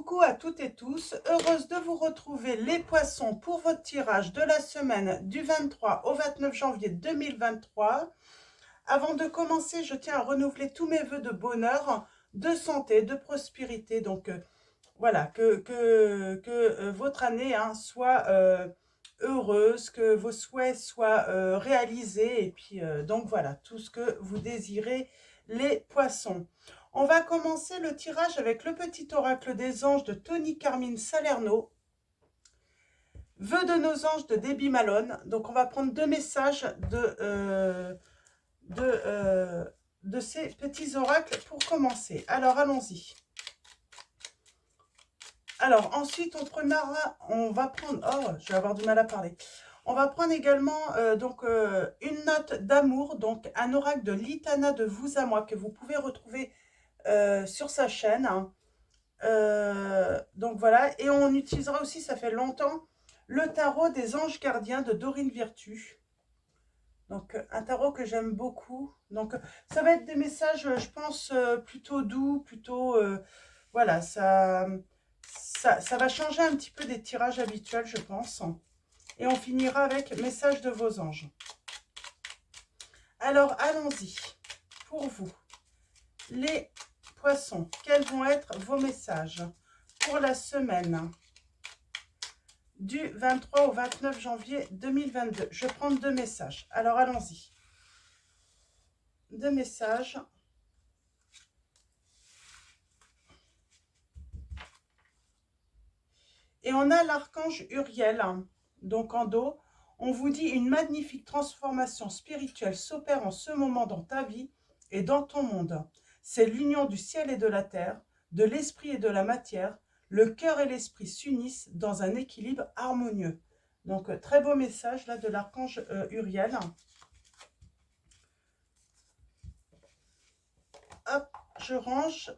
Coucou à toutes et tous, heureuse de vous retrouver les poissons pour votre tirage de la semaine du 23 au 29 janvier 2023. Avant de commencer, je tiens à renouveler tous mes vœux de bonheur, de santé, de prospérité. Donc voilà, que votre année soit heureuse, que vos souhaits soient réalisés. Et puis donc voilà, tout ce que vous désirez, les poissons. On va commencer le tirage avec le petit oracle des anges de Tony Carmine Salerno. Vœux de nos anges de Debbie Malone. Donc on va prendre deux messages de ces petits oracles pour commencer. Alors allons-y. Alors ensuite on va prendre, oh je vais avoir du mal à parler. On va prendre également une note d'amour, donc un oracle de Litana de vous à moi que vous pouvez retrouver sur sa chaîne. Donc voilà, et on utilisera aussi, ça fait longtemps, le tarot des anges gardiens de Dorine Virtue. Donc un tarot que j'aime beaucoup. Donc ça va être des messages, je pense, plutôt doux, plutôt... voilà, ça va changer un petit peu des tirages habituels, je pense. Et on finira avec message de vos anges. Alors allons-y, pour vous, les poissons, quels vont être vos messages pour la semaine du 23 au 29 janvier 2022. Je prends deux messages. Alors, allons-y. Deux messages. Et on a l'archange Uriel, donc en dos. On vous dit une magnifique transformation spirituelle s'opère en ce moment dans ta vie et dans ton monde. C'est l'union du ciel et de la terre, de l'esprit et de la matière. Le cœur et l'esprit s'unissent dans un équilibre harmonieux. Donc, très beau message là de l'archange Uriel. Hop, je range.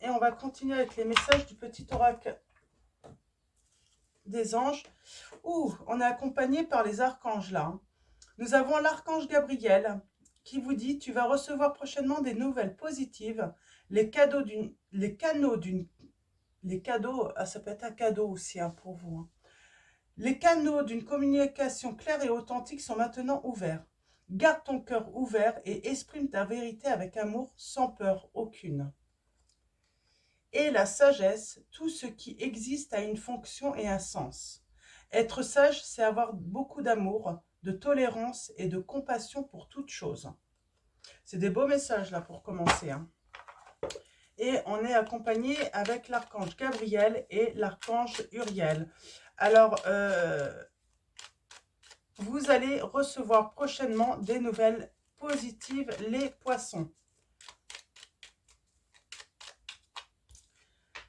Et on va continuer avec les messages du petit oracle des anges. Ouh, on est accompagné par les archanges là. Nous avons l'archange Gabriel qui vous dit: tu vas recevoir prochainement des nouvelles positives. Les cadeaux, ça peut être un cadeau aussi pour vous. Les canaux d'une communication claire et authentique sont maintenant ouverts. Garde ton cœur ouvert et exprime ta vérité avec amour, sans peur aucune. Et la sagesse, tout ce qui existe a une fonction et un sens. Être sage, c'est avoir beaucoup d'amour, de tolérance et de compassion pour toute chose. C'est des beaux messages là pour commencer. Et on est accompagné avec l'archange Gabriel et l'archange Uriel. Alors, vous allez recevoir prochainement des nouvelles positives, les poissons.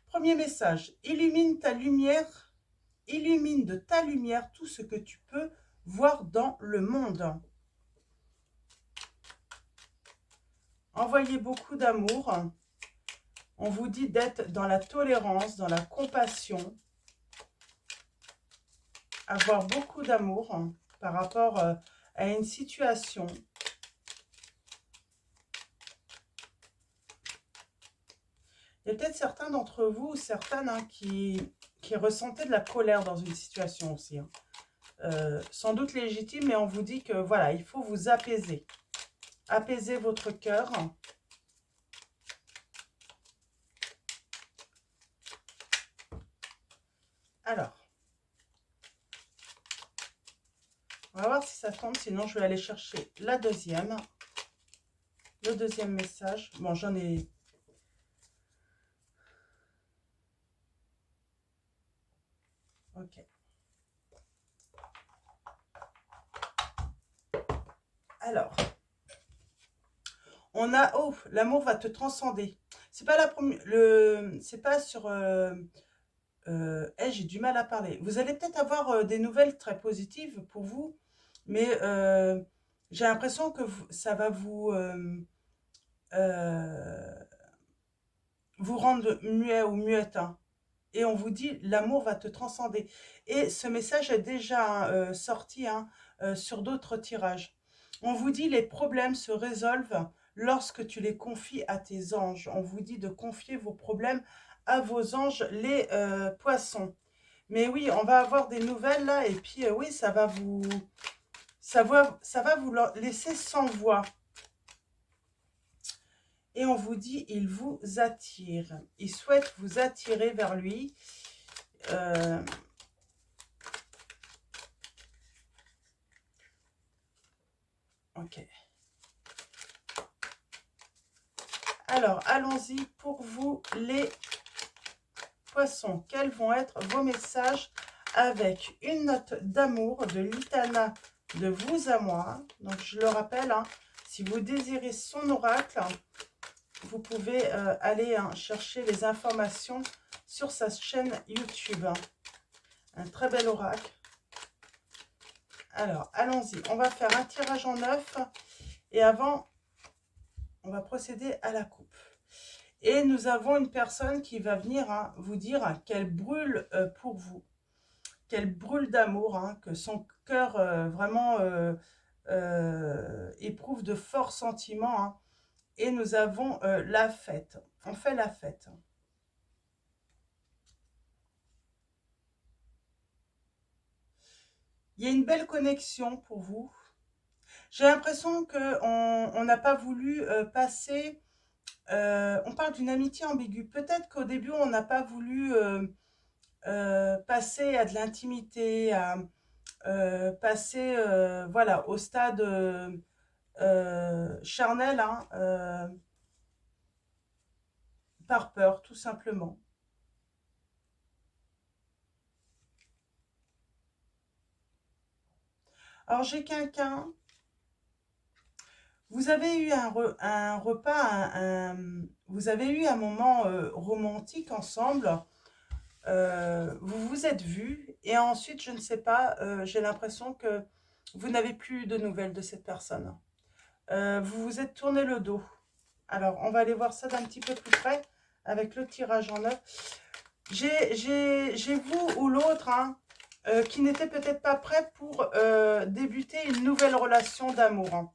Premier message, illumine de ta lumière tout ce que tu peux voir dans le monde. Envoyez beaucoup d'amour. On vous dit d'être dans la tolérance, dans la compassion. Avoir beaucoup d'amour par rapport à une situation. Il y a peut-être certains d'entre vous, ou certaines qui ressentaient de la colère dans une situation aussi. Sans doute légitime, mais on vous dit que voilà, il faut vous apaiser. Apaiser votre cœur. Alors, on va voir si ça tombe, sinon je vais aller chercher la deuxième. Le deuxième message. Bon, j'en ai... Ok. Alors, on a... Oh, l'amour va te transcender. C'est pas la première... C'est pas sur... j'ai du mal à parler. Vous allez peut-être avoir des nouvelles très positives pour vous, mais j'ai l'impression que ça va vous rendre muet ou muette. Et on vous dit, l'amour va te transcender. Et ce message est déjà sorti sur d'autres tirages. On vous dit, les problèmes se résolvent lorsque tu les confies à tes anges. On vous dit de confier vos problèmes à vos anges, les poissons. Mais oui, on va avoir des nouvelles là, et puis oui, ça va vous laisser sans voix. Et on vous dit, il vous attire. Il souhaite vous attirer vers lui. Ok. Alors, allons-y pour vous, les poissons. Quels vont être vos messages avec une note d'amour de Litana de vous à moi. Donc, je le rappelle, hein, si vous désirez son oracle, vous pouvez aller chercher les informations sur sa chaîne YouTube. Un très bel oracle. Alors, allons-y. On va faire un tirage en 9. Et avant, on va procéder à la coupe. Et nous avons une personne qui va venir vous dire qu'elle brûle pour vous. Qu'elle brûle d'amour, que son cœur vraiment éprouve de forts sentiments. Et nous avons la fête. On fait la fête. Il y a une belle connexion pour vous. J'ai l'impression qu'on n'a pas voulu passer... on parle d'une amitié ambiguë. Peut-être qu'au début, on n'a pas voulu passer à de l'intimité, à passer voilà, au stade charnel, par peur, tout simplement. Alors, j'ai quelqu'un... Vous avez eu un repas, vous avez eu un moment romantique ensemble. Vous vous êtes vus et ensuite, je ne sais pas, j'ai l'impression que vous n'avez plus de nouvelles de cette personne. Vous vous êtes tourné le dos. Alors, on va aller voir ça d'un petit peu plus près avec le tirage en neuf. J'ai vous ou l'autre qui n'était peut-être pas prêt pour débuter une nouvelle relation d'amour.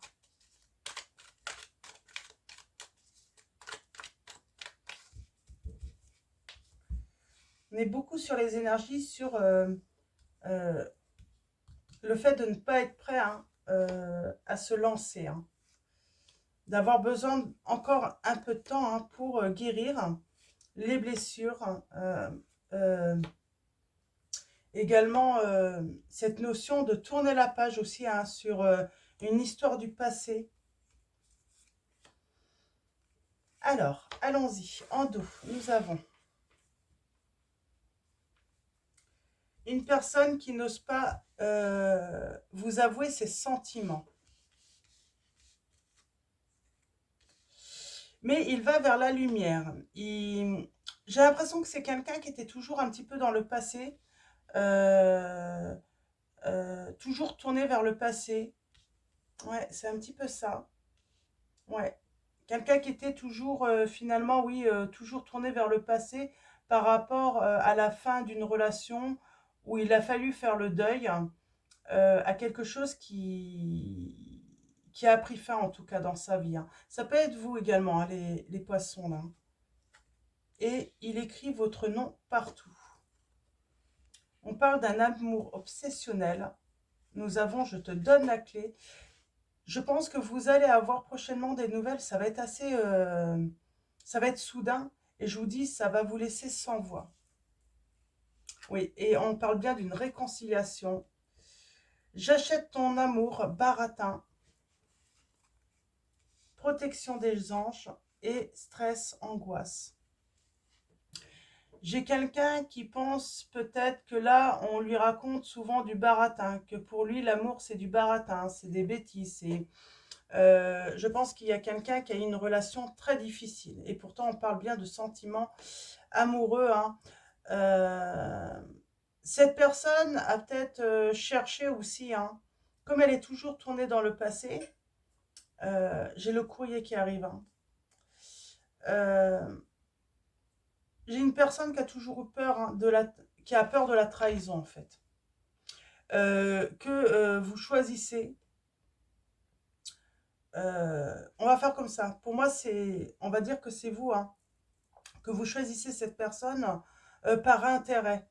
On est beaucoup sur les énergies, sur le fait de ne pas être prêt à se lancer. D'avoir besoin encore un peu de temps pour guérir les blessures. Également, cette notion de tourner la page aussi sur une histoire du passé. Alors, allons-y. En dos, nous avons une personne qui n'ose pas vous avouer ses sentiments. Mais il va vers la lumière. J'ai l'impression que c'est quelqu'un qui était toujours un petit peu dans le passé, toujours tourné vers le passé. Ouais, c'est un petit peu ça. Ouais. Quelqu'un qui était toujours, finalement, oui, toujours tourné vers le passé par rapport à la fin d'une relation où il a fallu faire le deuil à quelque chose qui a pris fin, en tout cas, dans sa vie. Ça peut être vous également, les poissons, là. Et il écrit votre nom partout. On parle d'un amour obsessionnel. Nous avons, je te donne la clé. Je pense que vous allez avoir prochainement des nouvelles. Ça va être assez... ça va être soudain. Et je vous dis, ça va vous laisser sans voix. Oui, et on parle bien d'une réconciliation. J'achète ton amour, baratin. Protection des anges et stress, angoisse. J'ai quelqu'un qui pense peut-être que là, on lui raconte souvent du baratin, que pour lui, l'amour, c'est du baratin, c'est des bêtises. Je pense qu'il y a quelqu'un qui a une relation très difficile. Et pourtant, on parle bien de sentiments amoureux. Cette personne a peut-être cherché aussi, comme elle est toujours tournée dans le passé, j'ai le courrier qui arrive. J'ai une personne qui a toujours eu peur qui a peur de la trahison en fait. Que vous choisissez On va faire comme ça. Pour moi, on va dire que c'est vous, hein, que vous choisissez cette personne par intérêt.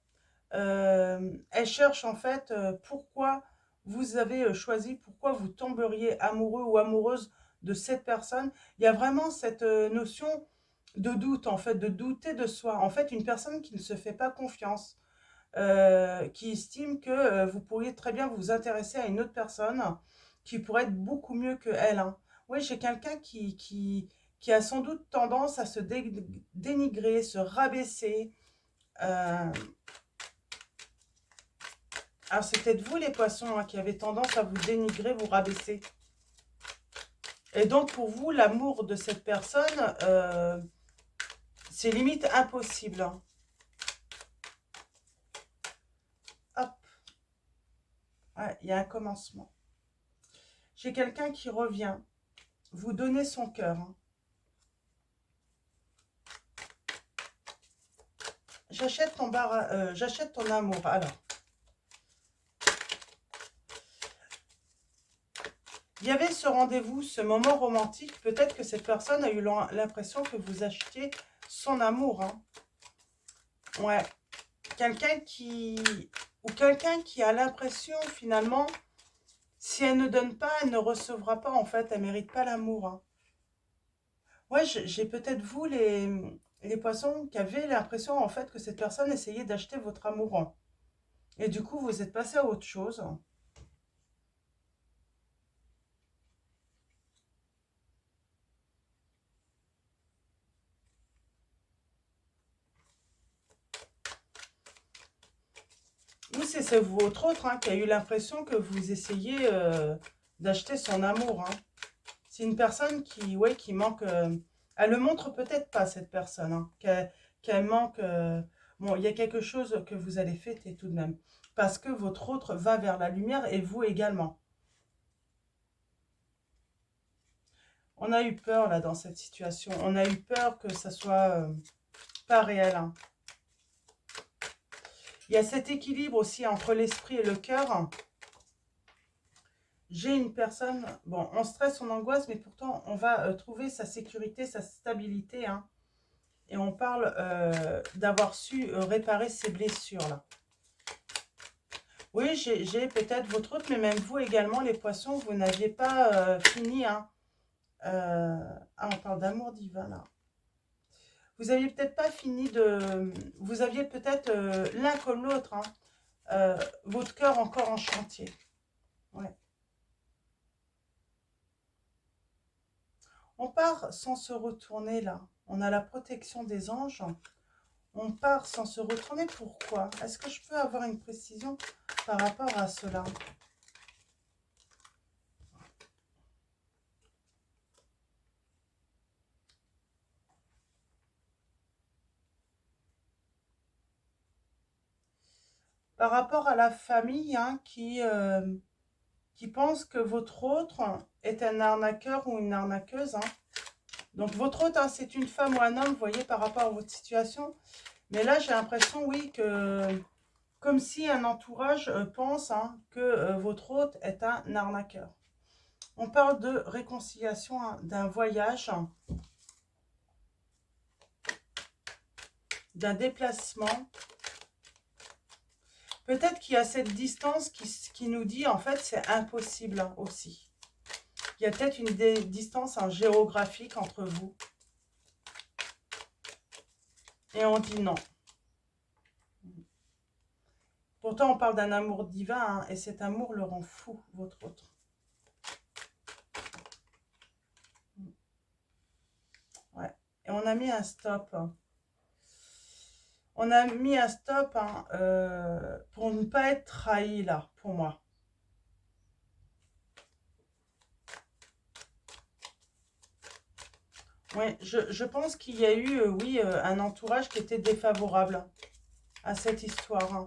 Elle cherche en fait pourquoi vous avez choisi, pourquoi vous tomberiez amoureux ou amoureuse de cette personne. Il y a vraiment cette notion de doute, en fait, de douter de soi. En fait, une personne qui ne se fait pas confiance, qui estime que vous pourriez très bien vous intéresser à une autre personne qui pourrait être beaucoup mieux que elle, hein. Oui, j'ai quelqu'un qui a sans doute tendance à se dénigrer, se rabaisser. Euh, alors, c'est peut-être vous, les poissons, hein, qui avez tendance à vous dénigrer, vous rabaisser. Et donc, pour vous, l'amour de cette personne, c'est limite impossible, hein. Hop, ouais, il y a un commencement. J'ai quelqu'un qui revient, vous donner son cœur, hein. J'achète ton amour. Alors, il y avait ce rendez-vous, ce moment romantique. Peut-être que cette personne a eu l'impression que vous achetiez son amour, hein. Ouais. Quelqu'un qui a l'impression, finalement, si elle ne donne pas, elle ne recevra pas, en fait. Elle ne mérite pas l'amour, hein. Ouais, j'ai peut-être vous, les poissons, qui avez l'impression, en fait, que cette personne essayait d'acheter votre amour, hein. Et du coup, vous êtes passé à autre chose. Ou c'est votre autre, hein, qui a eu l'impression que vous essayez d'acheter son amour, hein. C'est une personne qui, ouais, qui manque... elle le montre peut-être pas, cette personne, hein, qu'elle manque... bon, il y a quelque chose que vous allez fêter tout de même. Parce que votre autre va vers la lumière et vous également. On a eu peur, là, dans cette situation. On a eu peur que ça soit pas réel, hein. Il y a cet équilibre aussi entre l'esprit et le cœur. J'ai une personne, bon, on stresse, on angoisse, mais pourtant, on va trouver sa sécurité, sa stabilité, hein. Et on parle d'avoir su réparer ses blessures, là. Oui, j'ai peut-être votre autre, mais même vous également, les poissons, vous n'aviez pas fini, hein. Ah, on parle d'amour divin, là. Vous aviez peut-être pas fini de... Vous aviez peut-être l'un comme l'autre, hein, votre cœur encore en chantier. Ouais. On part sans se retourner, là. On a la protection des anges. On part sans se retourner. Pourquoi? Est-ce que je peux avoir une précision par rapport à cela? Par rapport à la famille, hein, qui pense que votre autre est un arnaqueur ou une arnaqueuse, hein. Donc votre autre, hein, c'est une femme ou un homme, vous voyez, par rapport à votre situation. Mais là, j'ai l'impression, oui, que comme si un entourage pense, hein, que votre hôte est un arnaqueur. On parle de réconciliation, hein, d'un voyage, d'un déplacement. Peut-être qu'il y a cette distance qui nous dit, en fait, c'est impossible, hein, aussi. Il y a peut-être une distance, hein, géographique entre vous. Et on dit non. Pourtant, on parle d'un amour divin, hein, et cet amour le rend fou, votre autre. Ouais. Et on a mis un stop. On a mis un stop, hein, pour ne pas être trahi, là, pour moi. Oui, je pense qu'il y a eu, oui, un entourage qui était défavorable à cette histoire, hein.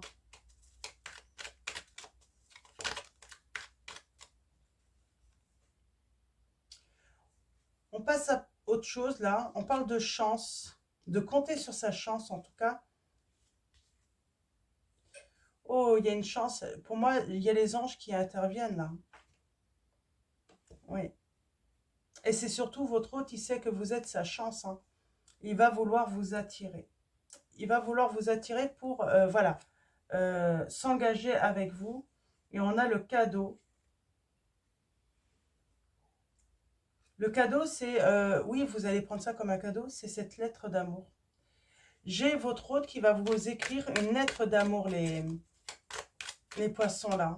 On passe à autre chose, là. On parle de chance, de compter sur sa chance, en tout cas. Oh, il y a une chance. Pour moi, il y a les anges qui interviennent, là. Oui. Et c'est surtout votre hôte, il sait que vous êtes sa chance. Hein. Il va vouloir vous attirer. Il va vouloir vous attirer pour, voilà, s'engager avec vous. Et on a le cadeau. Le cadeau, c'est, oui, vous allez prendre ça comme un cadeau, c'est cette lettre d'amour. J'ai votre hôte qui va vous écrire une lettre d'amour, les poissons là.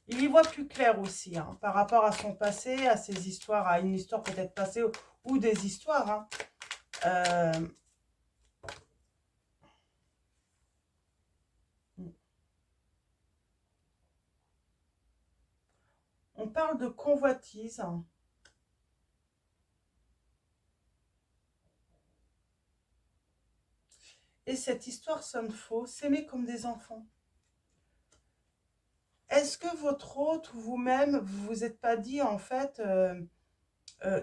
Il y voit plus clair aussi, hein, par rapport à son passé, à ses histoires, à une histoire peut-être passée ou des histoires. Hein. On parle de convoitise. Hein. Et cette histoire sonne faux, s'aimer comme des enfants. Est-ce que votre hôte ou vous-même, vous vous êtes pas dit en fait,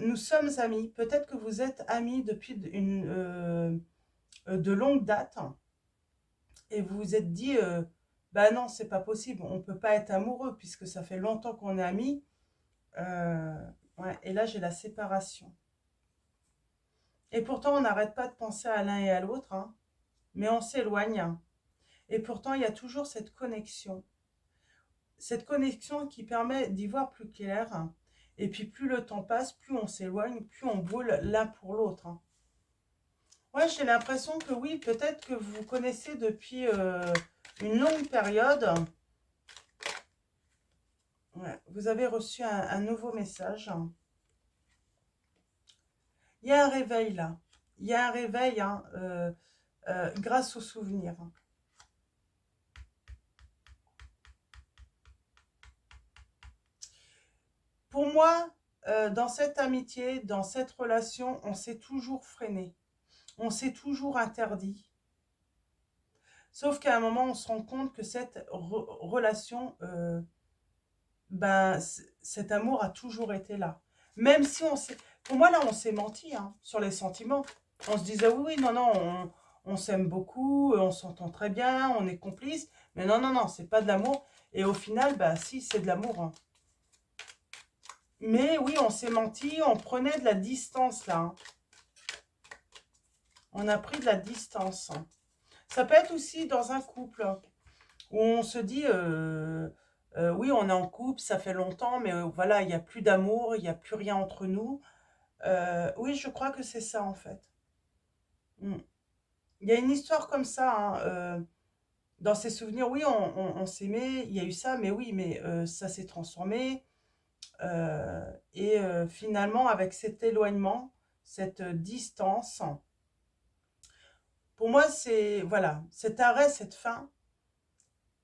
nous sommes amis, peut-être que vous êtes amis depuis de longue date, et vous vous êtes dit, bah non, c'est pas possible, on peut pas être amoureux puisque ça fait longtemps qu'on est amis. Ouais, et là j'ai la séparation. Et pourtant on n'arrête pas de penser à l'un et à l'autre, hein, mais on s'éloigne. Et pourtant il y a toujours cette connexion. Cette connexion qui permet d'y voir plus clair. Et puis plus le temps passe, plus on s'éloigne, plus on brûle l'un pour l'autre. Hein. Ouais, j'ai l'impression que oui, peut-être que vous vous connaissez depuis une longue période. Ouais, vous avez reçu un nouveau message. Il y a un réveil là. Il y a un réveil hein, grâce aux souvenirs. Pour moi, dans cette amitié, dans cette relation, on s'est toujours freiné. On s'est toujours interdit. Sauf qu'à un moment, on se rend compte que cette relation, ben, cet amour a toujours été là. Même si on s'est... Pour moi, là, on s'est menti hein, sur les sentiments. On se disait, oui, oui, non, non, on s'aime beaucoup, on s'entend très bien, on est complices. Mais non, non, non, c'est pas de l'amour. Et au final, bah si, c'est de l'amour. Hein. Mais oui, on s'est menti, on prenait de la distance, là. Hein. On a pris de la distance. Hein. Ça peut être aussi dans un couple où on se dit, oui, on est en couple, ça fait longtemps, mais voilà, il n'y a plus d'amour, il n'y a plus rien entre nous. Oui, je crois que c'est ça, en fait. Mm. Il y a une histoire comme ça, hein, dans ses souvenirs, oui, on s'aimait, il y a eu ça, mais oui, mais ça s'est transformé. Et finalement, avec cet éloignement, cette distance, pour moi, c'est, voilà, cet arrêt, cette fin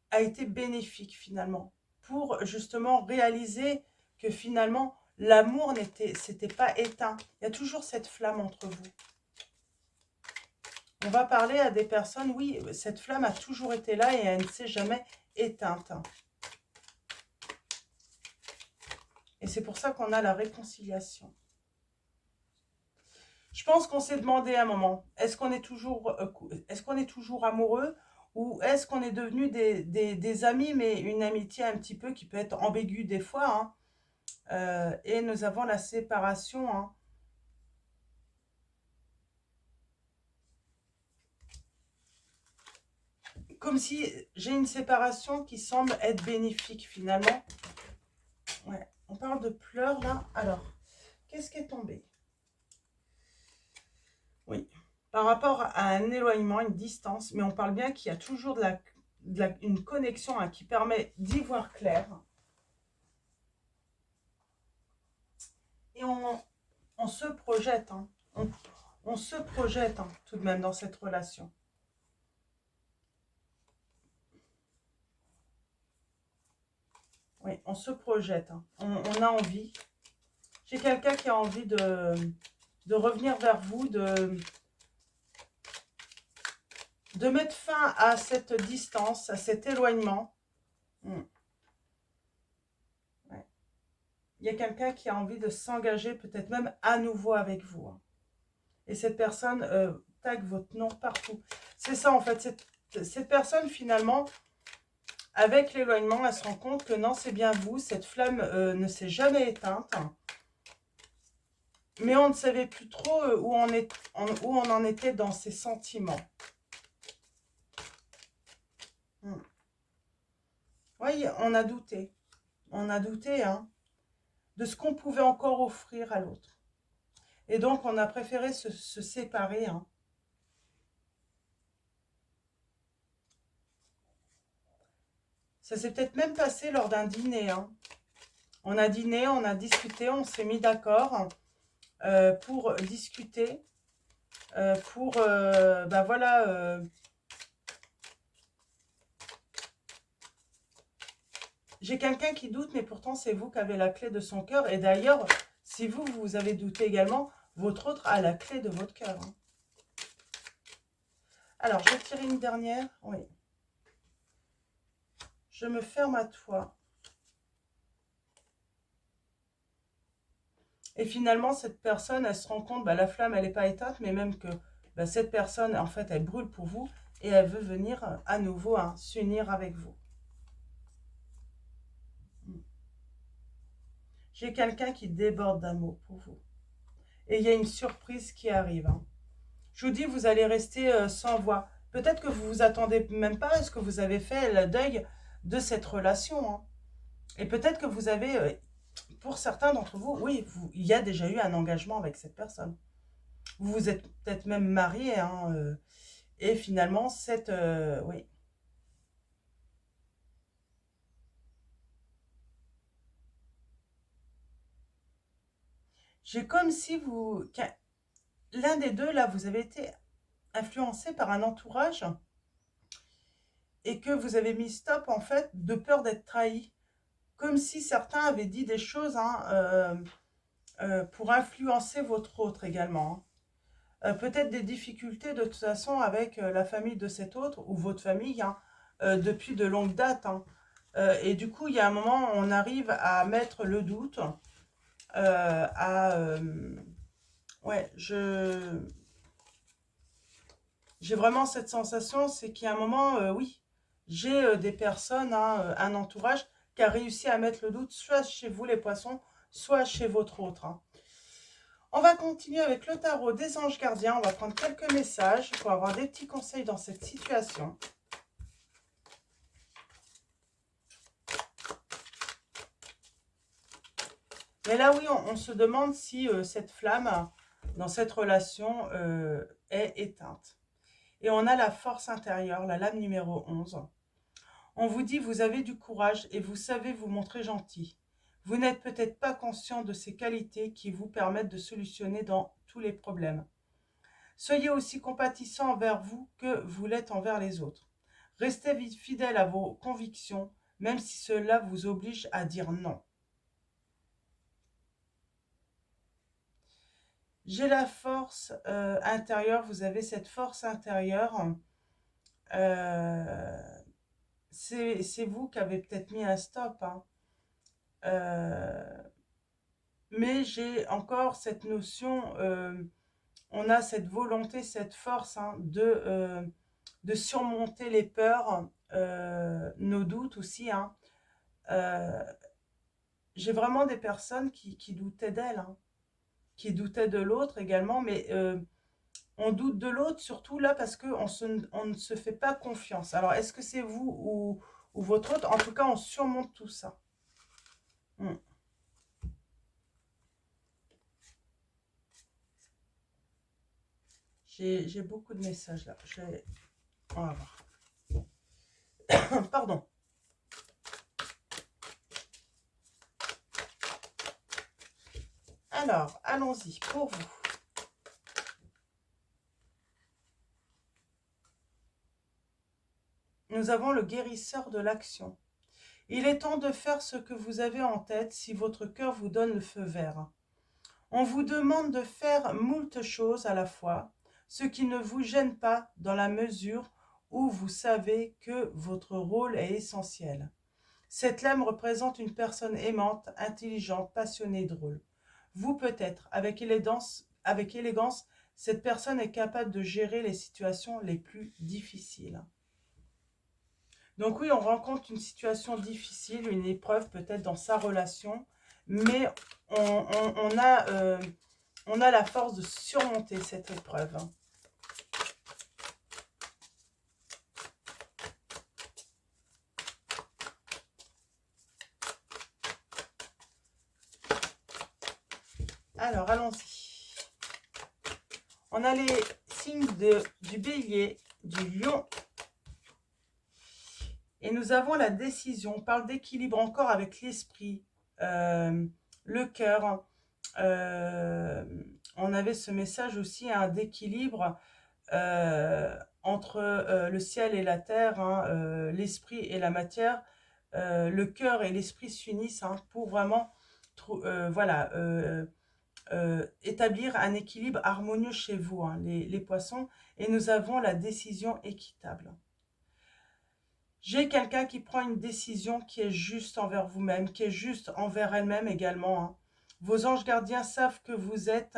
a été bénéfique finalement, pour justement réaliser que finalement, l'amour s'était pas éteint. Il y a toujours cette flamme entre vous. On va parler à des personnes, oui, cette flamme a toujours été là et elle ne s'est jamais éteinte. Et c'est pour ça qu'on a la réconciliation. Je pense qu'on s'est demandé à un moment, est-ce qu'on est toujours amoureux ou est-ce qu'on est devenus des amis, mais une amitié un petit peu qui peut être ambiguë des fois. Hein, et nous avons la séparation. Hein. Comme si j'ai une séparation qui semble être bénéfique finalement. Ouais. On parle de pleurs là. Alors, qu'est-ce qui est tombé? Oui. Par rapport à un éloignement, une distance, mais on parle bien qu'il y a toujours une connexion hein, qui permet d'y voir clair. Et on se projette. Hein. On se projette hein, tout de même dans cette relation. Oui, on se projette. Hein. On a envie. J'ai quelqu'un qui a envie de revenir vers vous, de mettre fin à cette distance, à cet éloignement. Ouais. Il y a quelqu'un qui a envie de s'engager peut-être même à nouveau avec vous. Hein. Et cette personne tag votre nom partout. C'est ça en fait, cette personne finalement, Avec l'éloignement, elle se rend compte que non, c'est bien vous. Cette flamme ne s'est jamais éteinte. Mais on ne savait plus trop où on en était dans ses sentiments. Oui, on a douté. On a douté de ce qu'on pouvait encore offrir à l'autre. Et donc, on a préféré se séparer. Ça s'est peut-être même passé lors d'un dîner. On a dîné, on a discuté, on s'est mis d'accord pour discuter, ben voilà, j'ai quelqu'un qui doute, mais pourtant c'est vous qui avez la clé de son cœur. Et d'ailleurs, si vous avez douté également, votre autre a la clé de votre cœur. Alors, je vais tirer une dernière. Oui. Je me ferme à toi. Et finalement, cette personne, elle se rend compte, bah, la flamme, elle n'est pas éteinte, mais même que bah, cette personne, en fait, elle brûle pour vous et elle veut venir à nouveau s'unir avec vous. J'ai quelqu'un qui déborde d'amour pour vous. Et il y a une surprise qui arrive. Je vous dis, vous allez rester sans voix. Peut-être que vous vous attendez même pas à ce que vous avez fait le deuil de cette relation. Et peut-être que vous avez, pour certains d'entre vous, oui, il y a déjà eu un engagement avec cette personne. Vous vous êtes peut-être même marié, et finalement, oui. J'ai comme si l'un des deux, là, vous avez été influencé par un entourage et que vous avez mis stop, en fait, de peur d'être trahi. Comme si certains avaient dit des choses pour influencer votre autre également. Peut-être des difficultés de toute façon avec la famille de cet autre ou votre famille depuis de longues dates. Et du coup, il y a un moment, on arrive à mettre le doute, ouais, j'ai vraiment cette sensation, c'est qu'il y a un moment, oui, j'ai des personnes, un entourage qui a réussi à mettre le doute, soit chez vous les poissons, soit chez votre autre. On va continuer avec le tarot des anges gardiens. On va prendre quelques messages pour avoir des petits conseils dans cette situation. Mais là, oui, on se demande si cette flamme dans cette relation est éteinte. Et on a la force intérieure, la lame numéro 11. On vous dit, vous avez du courage et vous savez vous montrer gentil. Vous n'êtes peut-être pas conscient de ces qualités qui vous permettent de solutionner dans tous les problèmes. Soyez aussi compatissant envers vous que vous l'êtes envers les autres. Restez fidèle à vos convictions, même si cela vous oblige à dire non. J'ai la force intérieure, vous avez cette force intérieure. C'est vous qui avez peut-être mis un stop. Mais j'ai encore cette notion, on a cette volonté, cette force de surmonter les peurs, nos doutes aussi. J'ai vraiment des personnes qui doutaient d'elles, qui doutaient de l'autre également, mais on doute de l'autre surtout là parce qu'on on ne se fait pas confiance. Alors, est-ce que c'est vous ou votre autre? En tout cas, on surmonte tout ça. J'ai beaucoup de messages là. On va voir. Pardon. Alors, allons-y pour vous. Nous avons le guérisseur de l'action. Il est temps de faire ce que vous avez en tête si votre cœur vous donne le feu vert. On vous demande de faire moult choses à la fois, ce qui ne vous gêne pas dans la mesure où vous savez que votre rôle est essentiel. Cette lame représente une personne aimante, intelligente, passionnée, drôle. Vous peut-être, avec élégance, cette personne est capable de gérer les situations les plus difficiles. Donc oui, on rencontre une situation difficile, une épreuve peut-être dans sa relation, mais on a la force de surmonter cette épreuve. Alors, allons-y. On a les signes du bélier, du lion. Et nous avons la décision. On parle d'équilibre encore avec l'esprit, le cœur. On avait ce message aussi d'équilibre entre le ciel et la terre, l'esprit et la matière. Le cœur et l'esprit s'unissent pour vraiment voilà, établir un équilibre harmonieux chez vous, les poissons. Et nous avons la décision équitable. J'ai quelqu'un qui prend une décision qui est juste envers vous-même, qui est juste envers elle-même également. Vos anges gardiens savent que vous êtes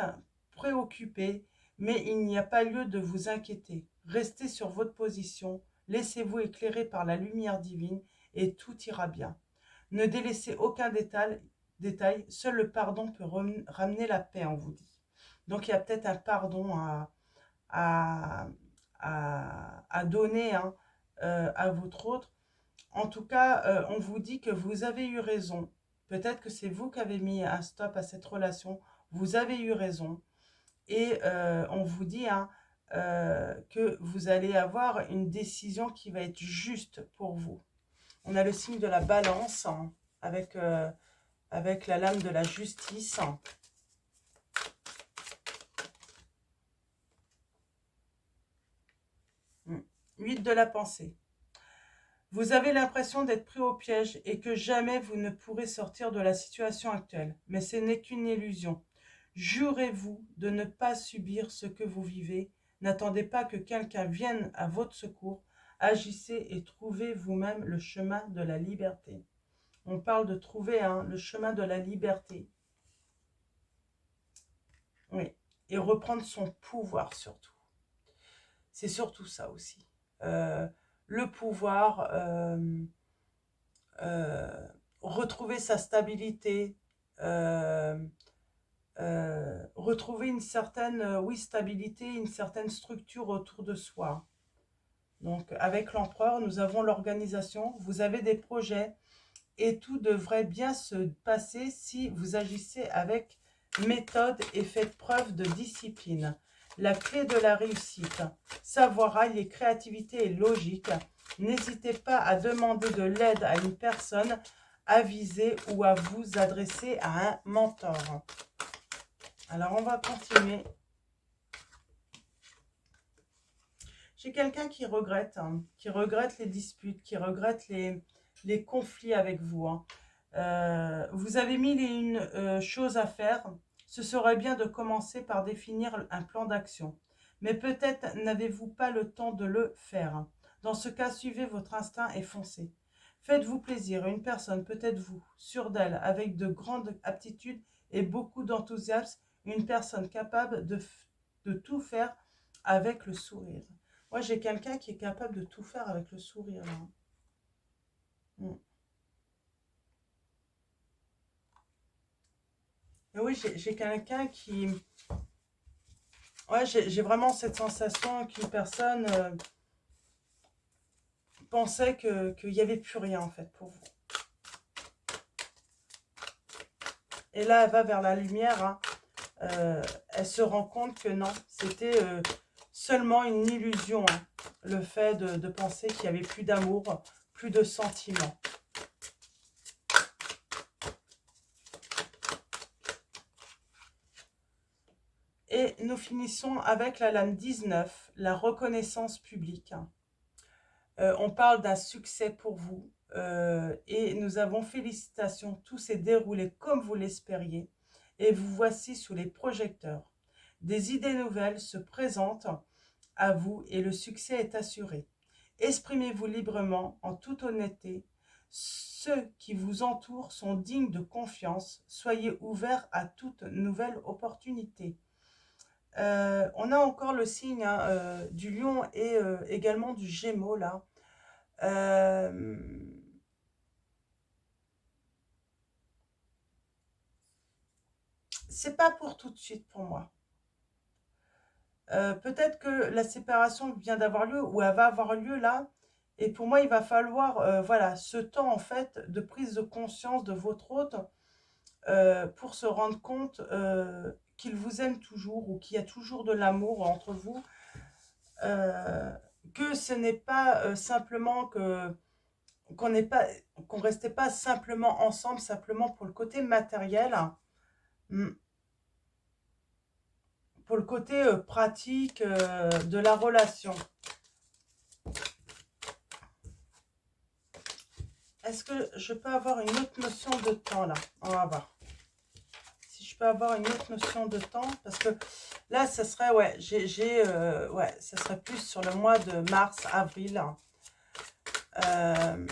préoccupés, mais il n'y a pas lieu de vous inquiéter. Restez sur votre position, laissez-vous éclairer par la lumière divine et tout ira bien. Ne délaissez aucun détail, seul le pardon peut ramener la paix, on vous dit. Donc il y a peut-être un pardon à, à donner à votre autre. En tout cas, on vous dit que vous avez eu raison. Peut-être que c'est vous qui avez mis un stop à cette relation. Vous avez eu raison. Et on vous dit que vous allez avoir une décision qui va être juste pour vous. On a le signe de la balance avec, avec la lame de la justice. 8 de la pensée. Vous avez l'impression d'être pris au piège et que jamais vous ne pourrez sortir de la situation actuelle. Mais ce n'est qu'une illusion. Jurez-vous de ne pas subir ce que vous vivez. N'attendez pas que quelqu'un vienne à votre secours. Agissez et trouvez vous-même le chemin de la liberté. On parle de trouver le chemin de la liberté. Oui. Et reprendre son pouvoir surtout. C'est surtout ça aussi. Le pouvoir, retrouver sa stabilité, retrouver une certaine stabilité, une certaine structure autour de soi. Donc avec l'empereur, nous avons l'organisation, vous avez des projets et tout devrait bien se passer si vous agissez avec méthode et faites preuve de discipline. La clé de la réussite, savoir allier créativité et logique. N'hésitez pas à demander de l'aide à une personne avisée ou à vous adresser à un mentor. Alors, on va continuer. J'ai quelqu'un qui regrette les disputes, qui regrette les conflits avec vous. Vous avez mille et une choses à faire. Ce serait bien de commencer par définir un plan d'action. Mais peut-être n'avez-vous pas le temps de le faire. Dans ce cas, suivez votre instinct et foncez. Faites-vous plaisir. Une personne, peut-être vous, sûre d'elle, avec de grandes aptitudes et beaucoup d'enthousiasme, une personne capable de tout faire avec le sourire. Moi, j'ai quelqu'un qui est capable de tout faire avec le sourire. Mm. Mais oui, j'ai quelqu'un qui... Ouais, j'ai vraiment cette sensation qu'une personne pensait qu'il n'y avait plus rien, en fait, pour vous. Et là, elle va vers la lumière. Elle se rend compte que non, c'était seulement une illusion. Le fait de penser qu'il n'y avait plus d'amour, plus de sentiments. Et nous finissons avec la lame 19, la reconnaissance publique. On parle d'un succès pour vous et nous avons félicitations, tout s'est déroulé comme vous l'espériez et vous voici sous les projecteurs. Des idées nouvelles se présentent à vous et le succès est assuré. Exprimez-vous librement, en toute honnêteté. Ceux qui vous entourent sont dignes de confiance. Soyez ouverts à toute nouvelle opportunité. On a encore le signe du lion et également du gémeaux là. Euh, c'est pas pour tout de suite pour moi. Peut-être que la séparation vient d'avoir lieu ou elle va avoir lieu là. Et pour moi, il va falloir, voilà, ce temps en fait de prise de conscience de votre hôte pour se rendre compte qu'il vous aime toujours ou qu'il y a toujours de l'amour entre vous. euh, que ce n'est pas simplement que qu'on n'est pas qu'on restait pas simplement ensemble simplement pour le côté matériel, hmm, pour le côté pratique de la relation. Est-ce que je peux avoir une autre notion de temps là? On va voir. Si je peux avoir une autre notion de temps, parce que là, ça serait, ouais, ouais, ça serait plus sur le mois de mars, avril. Euh,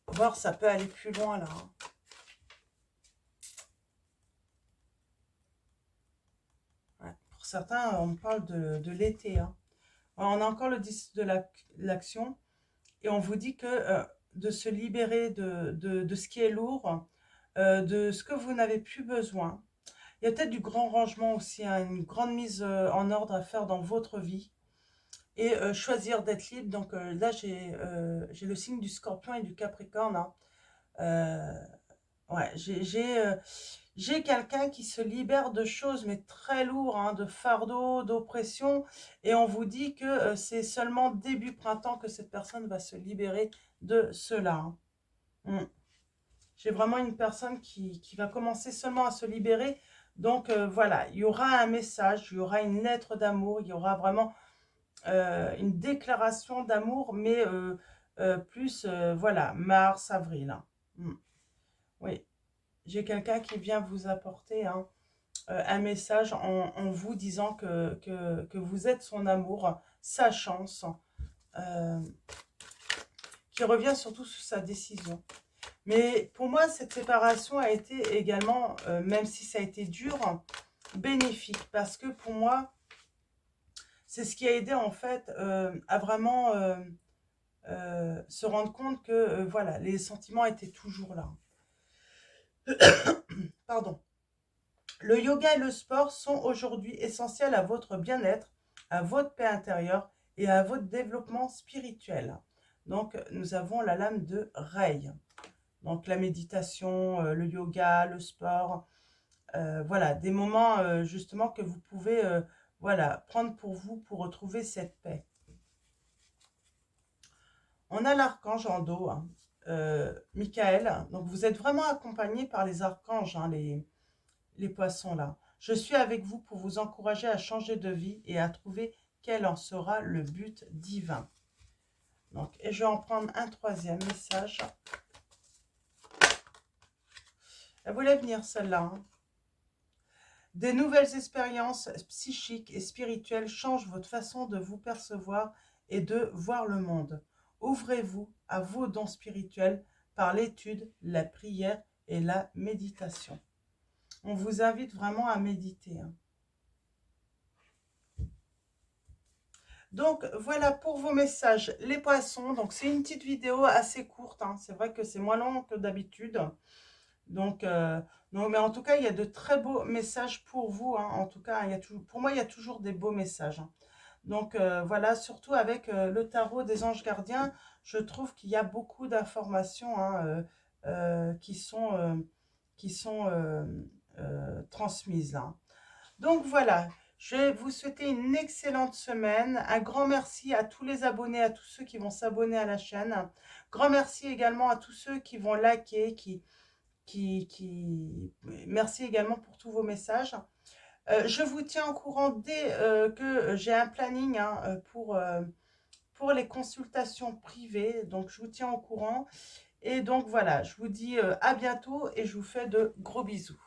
voir, ça peut aller plus loin là. Ouais. Pour certains, on parle de l'été. Hein. On a encore le 10 de l'action et on vous dit que de se libérer de ce qui est lourd, de ce que vous n'avez plus besoin. Il y a peut-être du grand rangement aussi, hein, une grande mise en ordre à faire dans votre vie et choisir d'être libre. Donc là, j'ai le signe du Scorpion et du Capricorne. Hein. Ouais, j'ai quelqu'un qui se libère de choses, mais très lourdes, hein, de fardeaux, d'oppression. Et on vous dit que c'est seulement début printemps que cette personne va se libérer de cela. Hein. Mm. J'ai vraiment une personne qui va commencer seulement à se libérer. Donc voilà, il y aura un message, il y aura une lettre d'amour, il y aura vraiment une déclaration d'amour, mais plus, voilà, mars, avril. Hein. Mm. Oui, j'ai quelqu'un qui vient vous apporter hein, un message en vous disant que vous êtes son amour, sa chance, euh, qui revient surtout sur sa décision. Mais pour moi, cette séparation a été également, même si ça a été dur, bénéfique. Parce que pour moi, c'est ce qui a aidé en fait à vraiment se rendre compte que voilà, les sentiments étaient toujours là. Pardon. Le yoga et le sport sont aujourd'hui essentiels à votre bien-être, à votre paix intérieure et à votre développement spirituel. Donc, nous avons la lame de Rei. Donc, la méditation, le yoga, le sport, voilà, des moments justement que vous pouvez voilà, prendre pour vous pour retrouver cette paix. On a l'archange en dos, hein, Michael. Donc, vous êtes vraiment accompagné par les archanges, hein, les poissons là. Je suis avec vous pour vous encourager à changer de vie et à trouver quel en sera le but divin. Donc, et je vais en prendre un troisième message. Elle voulait venir celle-là. Hein. Des nouvelles expériences psychiques et spirituelles changent votre façon de vous percevoir et de voir le monde. Ouvrez-vous à vos dons spirituels par l'étude, la prière et la méditation. On vous invite vraiment à méditer. Hein. Donc voilà pour vos messages, les poissons. Donc c'est une petite vidéo assez courte. Hein. C'est vrai que c'est moins long que d'habitude. Donc, non, mais en tout cas, il y a de très beaux messages pour vous. Hein. En tout cas, pour moi, il y a toujours des beaux messages. Hein. Donc voilà, surtout avec le tarot des anges gardiens, je trouve qu'il y a beaucoup d'informations hein, qui sont transmises. Hein. Donc voilà, je vais vous souhaiter une excellente semaine. Un grand merci à tous les abonnés, à tous ceux qui vont s'abonner à la chaîne. Grand merci également à tous ceux qui vont liker, Merci également pour tous vos messages. Je vous tiens au courant dès que j'ai un planning hein, pour les consultations privées. Donc, je vous tiens au courant. Et donc, voilà, je vous dis à bientôt et je vous fais de gros bisous.